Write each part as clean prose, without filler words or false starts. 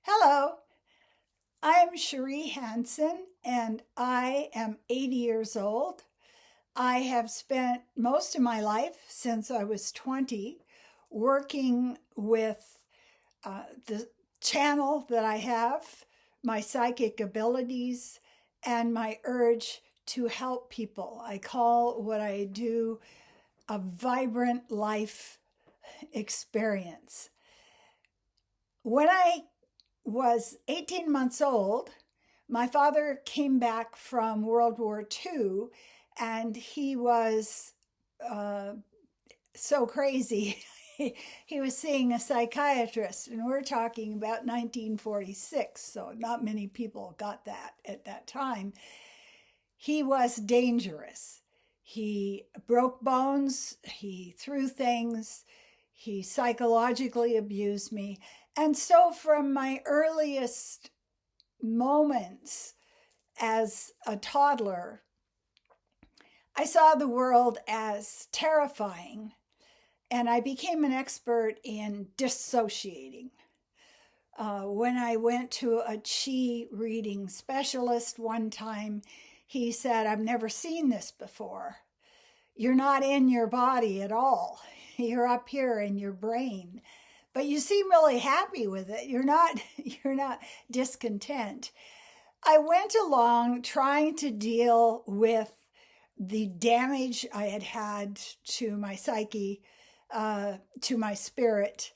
Hello, I'm Cherie Hanson and I am 80 years old. I have spent most of my life since I was 20 working with the channel that I have, my psychic abilities, and my urge to help people. I call what I do a vibrant life experience. When I was 18 months old, my father came back from World War II and he was uh, so crazy. He was seeing a psychiatrist, and we're talking about 1946, so not many people got that at that time. He was dangerous. He broke bones, he threw things, he psychologically abused me. And so, from my earliest moments as a toddler, I saw the world as terrifying, and I became an expert in dissociating. When I went to a chi reading specialist one time, he said, I've never seen this before. You're not in your body at all. You're up here in your brain. But you seem really happy with it. You're not discontent. I went along trying to deal with the damage I had had to my psyche, to my spirit.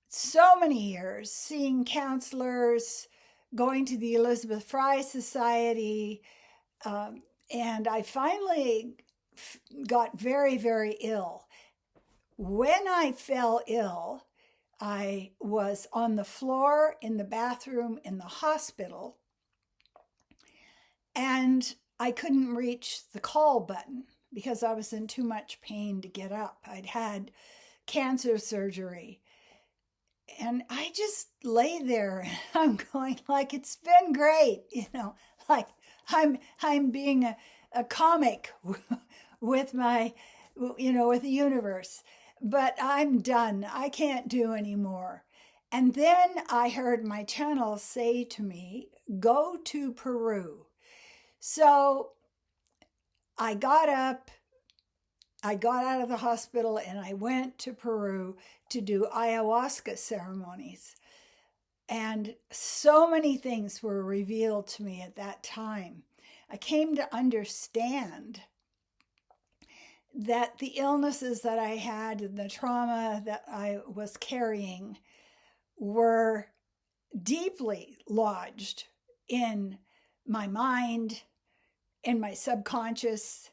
So many years, seeing counselors, going to the Elizabeth Fry Society, and I finally got very, very ill. When I fell ill, I was on the floor in the bathroom in the hospital, and I couldn't reach the call button because I was in too much pain to get up. I'd had cancer surgery. And I just lay there and I'm going like it's been great, like I'm being a comic with my with the universe. But I'm done. I can't do anymore. And then I heard my channel say to me, go to Peru. So I got up, I got out of the hospital and I went to Peru to do ayahuasca ceremonies. And so many things were revealed to me at that time. I came to understand that the illnesses that I had and the trauma that I was carrying were deeply lodged in my mind, in my subconscious.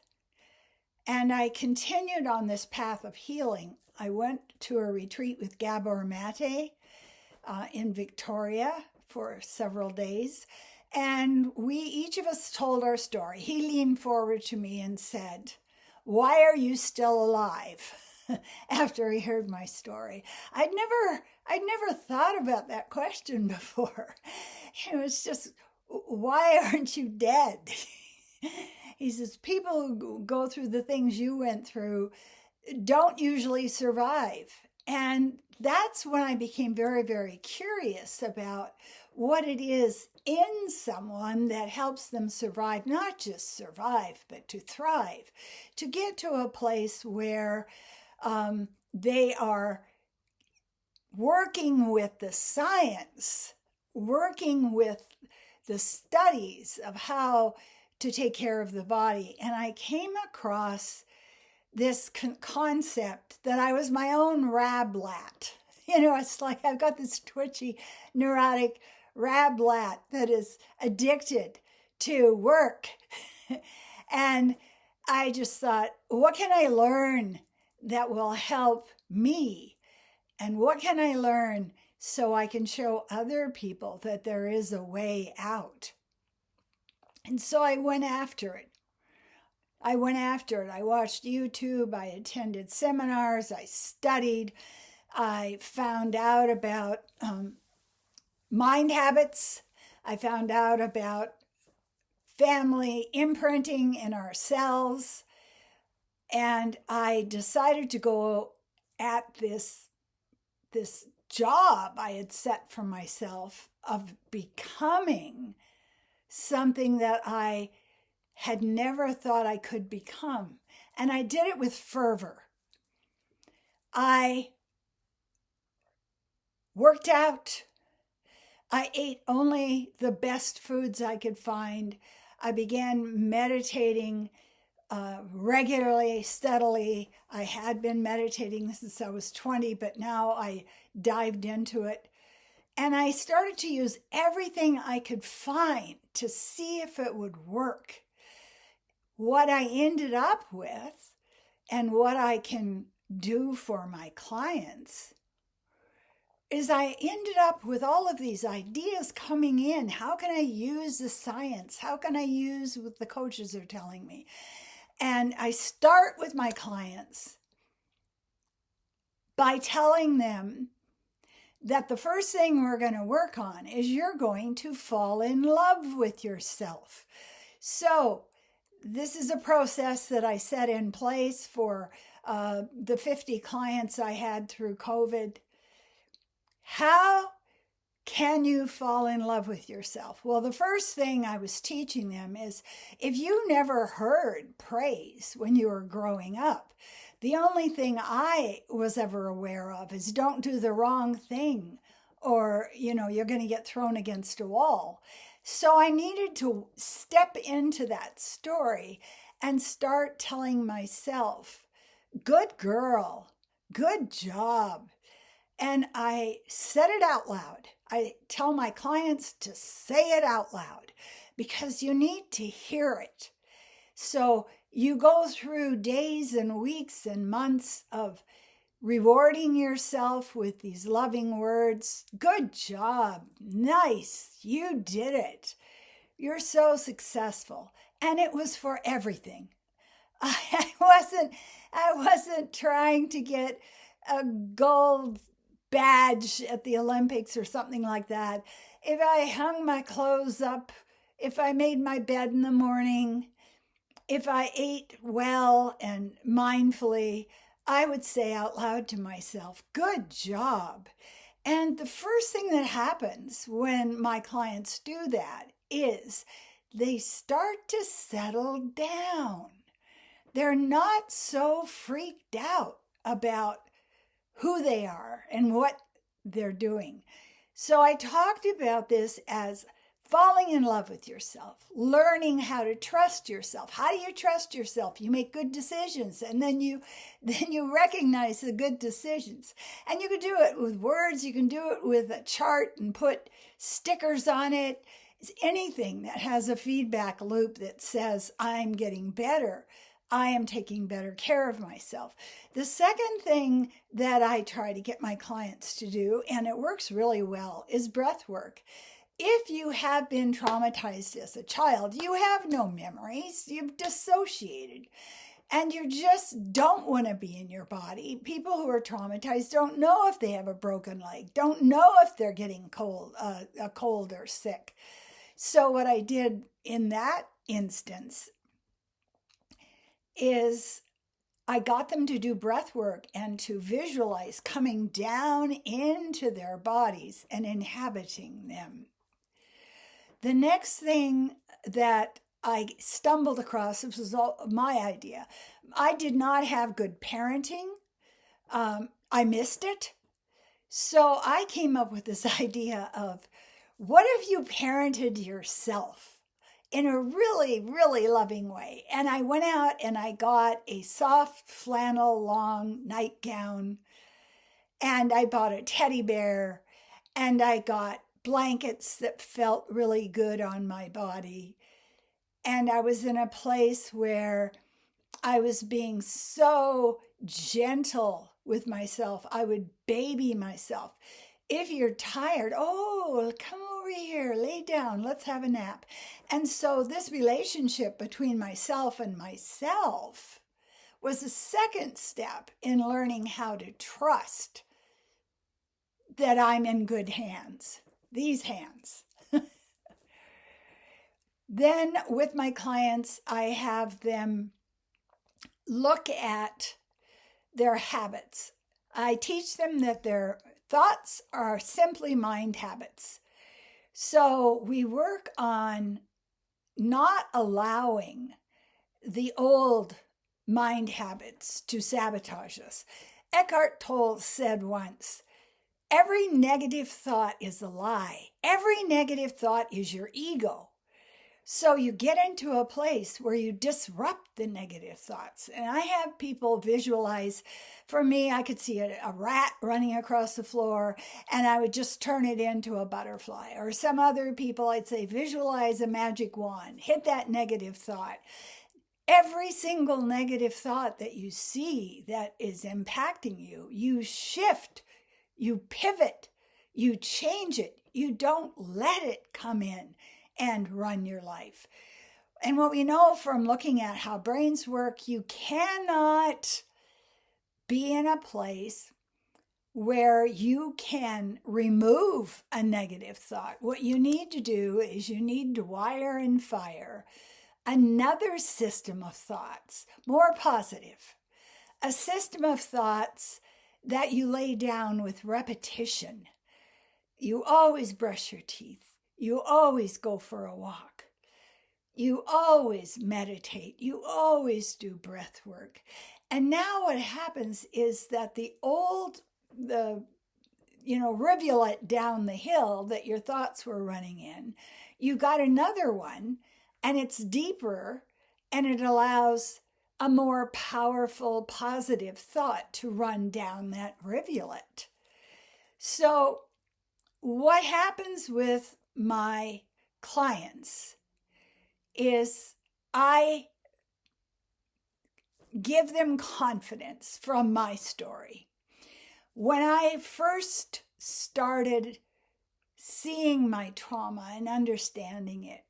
And I continued on this path of healing. I went to a retreat with Gabor Mate in Victoria for several days. And each of us told our story. He leaned forward to me and said, why are you still alive? After he heard my story. I'd never thought about that question before. It was just, why aren't you dead? He says, people who go through the things you went through don't usually survive. And that's when I became very, very curious about what it is in someone that helps them survive, not just survive, but to thrive, to get to a place where they are working with the science, working with the studies of how to take care of the body. And I came across this concept that I was my own rablat. It's like I've got this twitchy, neurotic rablat that is addicted to work. And I just thought, what can I learn that will help me? And what can I learn so I can show other people that there is a way out? And so I went after it. I watched YouTube. I attended seminars. I studied. I found out about mind habits. I found out about family imprinting in our cells. And I decided to go at this job I had set for myself of becoming something that I had never thought I could become. And I did it with fervor. I worked out. I ate only the best foods I could find. I began meditating regularly, steadily. I had been meditating since I was 20, but now I dived into it. And I started to use everything I could find to see if it would work. What I ended up with and what I can do for my clients is I ended up with all of these ideas coming in. How can I use the science? How can I use what the coaches are telling me? And I start with my clients by telling them that the first thing we're going to work on is you're going to fall in love with yourself. So this is a process that I set in place for the 50 clients I had through COVID. How can you fall in love with yourself? Well, the first thing I was teaching them is if you never heard praise when you were growing up, the only thing I was ever aware of is don't do the wrong thing or, you're going to get thrown against a wall. So I needed to step into that story and start telling myself, good girl, good job. And I said it out loud. I tell my clients to say it out loud because you need to hear it. So you go through days and weeks and months of rewarding yourself with these loving words. Good job. Nice. You did it. You're so successful. And it was for everything. I wasn't trying to get a gold badge at the Olympics or something like that. If I hung my clothes up, if I made my bed in the morning, if I ate well and mindfully, I would say out loud to myself, good job. And the first thing that happens when my clients do that is they start to settle down. They're not so freaked out about who they are and what they're doing. So I talked about this as falling in love with yourself, learning how to trust yourself. How do you trust yourself? You make good decisions, and then you recognize the good decisions. And you can do it with words, you can do it with a chart and put stickers on it. It's anything that has a feedback loop that says, I'm getting better. I am taking better care of myself. The second thing that I try to get my clients to do, and it works really well, is breath work. If you have been traumatized as a child, you have no memories. You've dissociated. And you just don't want to be in your body. People who are traumatized don't know if they have a broken leg, don't know if they're getting a cold or sick. So what I did in that instance is I got them to do breath work and to visualize coming down into their bodies and inhabiting them. The next thing that I stumbled across, this was all my idea. I did not have good parenting. I missed it. So I came up with this idea of what if you parented yourself in a really, really loving way? And I went out and I got a soft flannel long nightgown, and I bought a teddy bear, and I got blankets that felt really good on my body. And I was in a place where I was being so gentle with myself. I would baby myself. If you're tired, come over here, lay down, let's have a nap. And so this relationship between myself and myself was the second step in learning how to trust that I'm in good hands, these hands. Then with my clients, I have them look at their habits. I teach them that Thoughts are simply mind habits. So we work on not allowing the old mind habits to sabotage us. Eckhart Tolle said once, every negative thought is a lie. Every negative thought is your ego. So you get into a place where you disrupt the negative thoughts. And I have people visualize, for me, I could see a rat running across the floor and I would just turn it into a butterfly. Or some other people, I'd say, visualize a magic wand, hit that negative thought. Every single negative thought that you see that is impacting you, you shift, you pivot, you change it. You don't let it come in and run your life. And what we know from looking at how brains work, you cannot be in a place where you can remove a negative thought. What you need to do is you need to wire and fire another system of thoughts, more positive, a system of thoughts that you lay down with repetition. You always brush your teeth. You always go for a walk. You always meditate. You always do breath work. And now what happens is that the rivulet down the hill that your thoughts were running in, you got another one and it's deeper and it allows a more powerful, positive thought to run down that rivulet. So what happens with my clients is I give them confidence from my story. When I first started seeing my trauma and understanding it,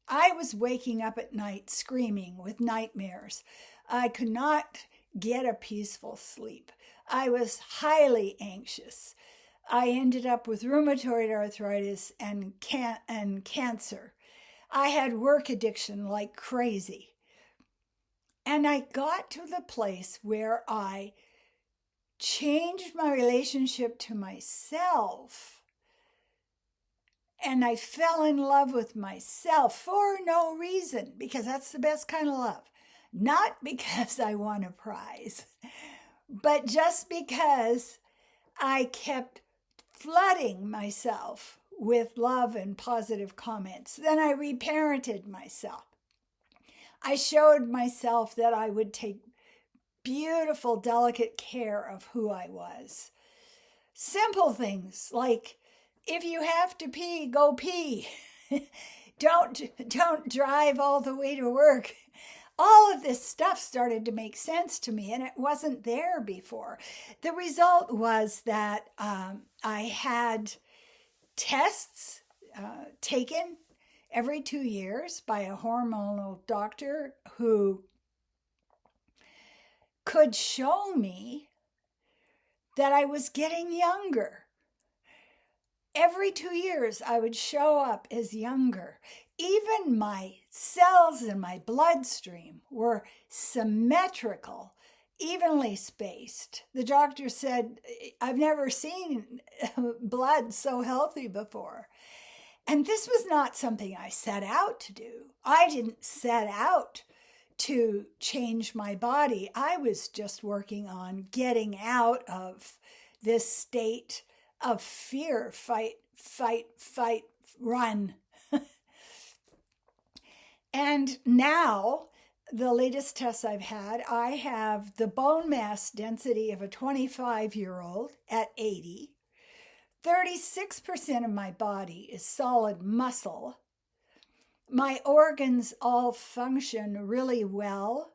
I was waking up at night screaming with nightmares. I could not get a peaceful sleep. I was highly anxious. I ended up with rheumatoid arthritis and cancer. I had work addiction like crazy. And I got to the place where I changed my relationship to myself. And I fell in love with myself for no reason, because that's the best kind of love. Not because I won a prize, but just because I kept flooding myself with love and positive comments. Then I reparented myself. I showed myself that I would take beautiful, delicate care of who I was. Simple things like, if you have to pee, go pee. Don't drive all the way to work. All of this stuff started to make sense to me, and it wasn't there before. The result was that I had tests taken every 2 years by a hormonal doctor who could show me that I was getting younger. Every 2 years, I would show up as younger. Even my cells in my bloodstream were symmetrical, evenly spaced. The doctor said, I've never seen blood so healthy before. And this was not something I set out to do. I didn't set out to change my body. I was just working on getting out of this state of fear, fight, run. And now, the latest tests I've had, I have the bone mass density of a 25-year-old at 80. 36% of my body is solid muscle. My organs all function really well.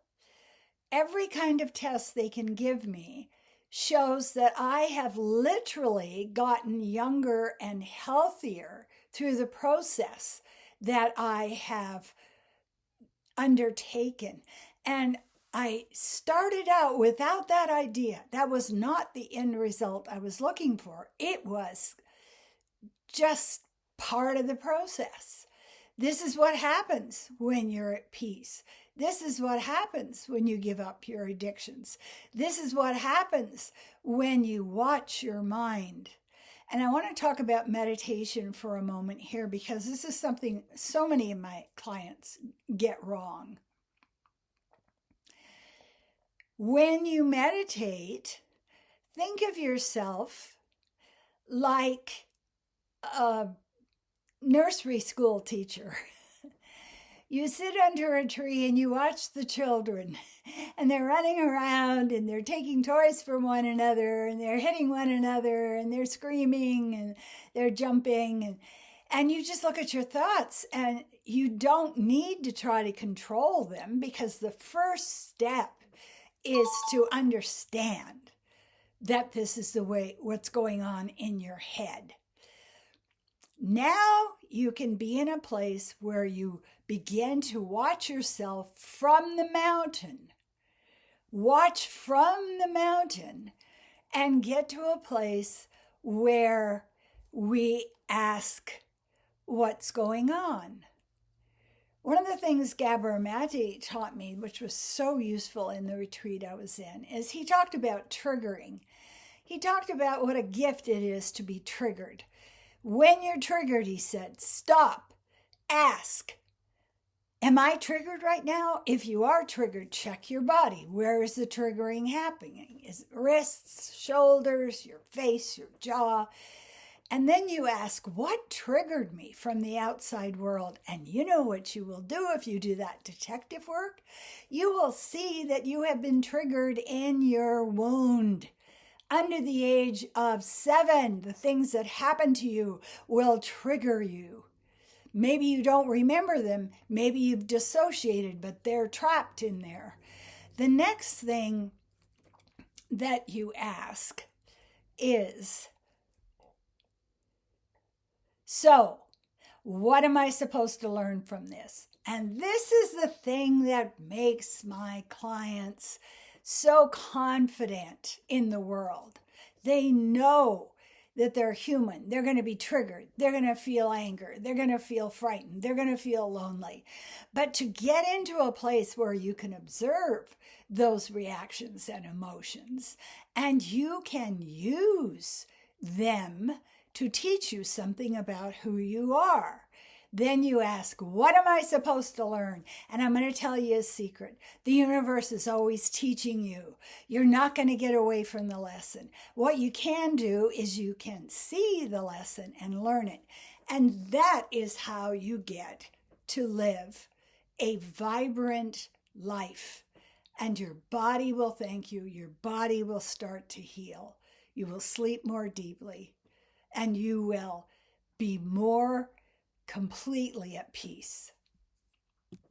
Every kind of test they can give me shows that I have literally gotten younger and healthier through the process that I have undertaken. And I started out without that idea. That was not the end result I was looking for. It was just part of the process. This is what happens when you're at peace. This is what happens when you give up your addictions. This is what happens when you watch your mind. And I want to talk about meditation for a moment here because this is something so many of my clients get wrong. When you meditate, think of yourself like a nursery school teacher. You sit under a tree and you watch the children, and they're running around and they're taking toys from one another and they're hitting one another and they're screaming and they're jumping, and you just look at your thoughts, and you don't need to try to control them, because the first step is to understand that this is the way what's going on in your head. Now you can be in a place where you begin to watch yourself from the mountain. Watch from the mountain and get to a place where we ask, what's going on? One of the things Gabor Mate taught me, which was so useful in the retreat I was in, is he talked about triggering. He talked about what a gift it is to be triggered. When you're triggered, he said, stop, ask, am I triggered right now? If you are triggered, check your body. Where is the triggering happening? Is it wrists, shoulders, your face, your jaw? And then you ask, what triggered me from the outside world? And you know what you will do if you do that detective work? You will see that you have been triggered in your wound. Under the age of 7, the things that happen to you will trigger you. Maybe you don't remember them. Maybe you've dissociated, but they're trapped in there. The next thing that you ask is, so what am I supposed to learn from this? And this is the thing that makes my clients so confident in the world. They know that they're human. They're going to be triggered. They're going to feel anger. They're going to feel frightened. They're going to feel lonely. But to get into a place where you can observe those reactions and emotions, and you can use them to teach you something about who you are. Then you ask, what am I supposed to learn? And I'm going to tell you a secret. The universe is always teaching you. You're not going to get away from the lesson. What you can do is you can see the lesson and learn it. And that is how you get to live a vibrant life. And your body will thank you. Your body will start to heal. You will sleep more deeply. And you will be more completely at peace.